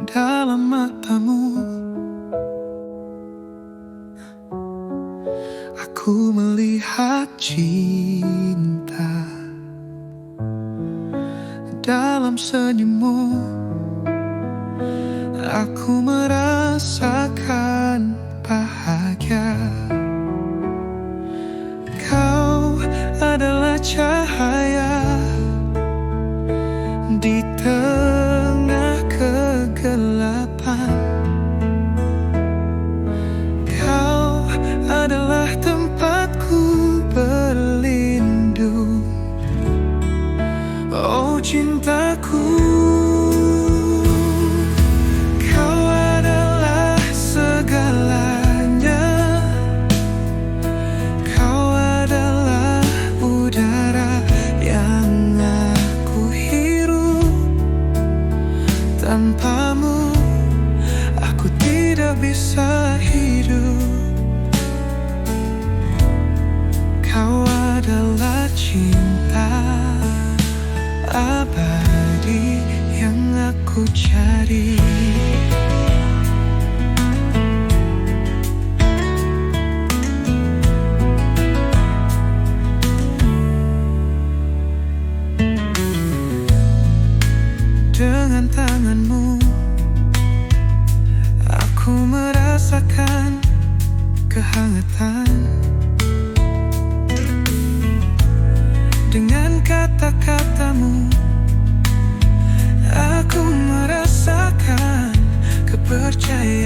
dalam matamu. Aku melihat cinta dalam senyummu. Aku merasakan bahagia. Kau adalah cahaya di tengah kegelapan. Kau adalah tempatku berlindung. Oh cintaku, kau adalah segalanya. Kau adalah udara yang aku hirup. Tanpamu aku tidak bisa hidup. Kau adalah cinta abadi yang aku cari. Dengan tanganmu aku merasakan kehangatan. Dengan kata-katamu aku merasakan kepercayaan.